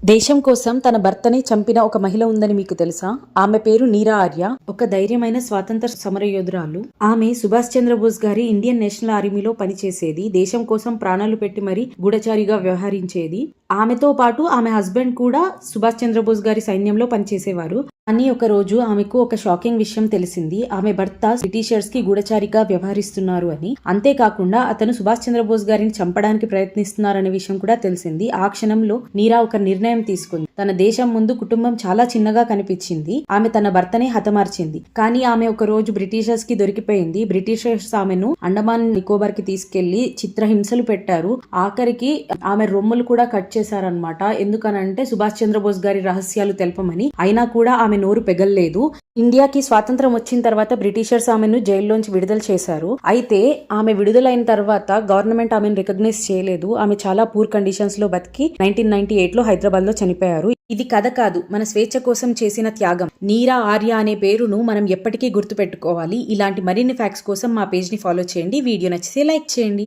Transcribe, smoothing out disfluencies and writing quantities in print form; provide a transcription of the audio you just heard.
దేశం కోసం తన భర్తని చంపిన ఒక మహిళ ఉందని మీకు తెలుసా? ఆమె పేరు నీరా ఆర్య. ఒక ధైర్యమైన స్వాతంత్ర సమరయోధురాలు. ఆమె సుభాష్ చంద్రబోస్ గారి ఇండియన్ నేషనల్ ఆర్మీలో పనిచేసేది. దేశం కోసం ప్రాణాలు పెట్టి మరీ గూఢచారిగా వ్యవహరించేది. ఆమెతో పాటు ఆమె హస్బెండ్ కూడా సుభాష్ చంద్రబోస్ గారి సైన్యంలో పనిచేసేవారు. కానీ ఒక రోజు ఆమెకు ఒక షాకింగ్ విషయం తెలిసింది. ఆమె భర్త బ్రిటిషర్స్ కి గూఢచారిగా వ్యవహరిస్తున్నారు అని. అంతేకాకుండా అతను సుభాష్ చంద్రబోస్ గారిని చంపడానికి ప్రయత్నిస్తున్నారనే విషయం కూడా తెలిసింది. ఆ క్షణంలో నీరా ఒక నిర్ణయం తీసుకుంది. తన దేశం ముందు కుటుంబం చాలా చిన్నగా కనిపించింది. ఆమె తన భర్తనే హతమార్చింది. కానీ ఆమె ఒక రోజు బ్రిటిషర్స్ కి దొరికిపోయింది. బ్రిటిషర్స్ ఆమెను అండమాన్ నికోబార్ కి తీసుకెళ్లి చిత్రహింసలు పెట్టారు. ఆఖరికి ఆమె రొమ్ములు కూడా కట్ చేశారనమాట. ఎందుకనంటే సుభాష్ చంద్రబోస్ గారి రహస్యాలు తెలపమని. అయినా కూడా ఆమె నోరు పెగల్లేదు. ఇండియాకి స్వాతంత్రం వచ్చిన తర్వాత బ్రిటిషర్స్ ఆమెను జైల్లోంచి విడుదల చేశారు. అయితే ఆమె విడుదలైన తర్వాత గవర్నమెంట్ ఆమెను రికగ్నైజ్ చేయలేదు. ఆమె చాలా పూర్ కండిషన్స్ లో బతికి 1998 లో హైదరాబాద్ లో చనిపోయారు. ఇది కథ కాదు, మన స్వేచ్ఛ కోసం చేసిన త్యాగం. నీరా ఆర్య అనే పేరును మనం ఎప్పటికీ గుర్తుపెట్టుకోవాలి. ఇలాంటి మరిన్ని ఫ్యాక్ట్స్ కోసం మా పేజ్ ని ఫాలో చేయండి. వీడియో నచ్చితే లైక్ చేయండి.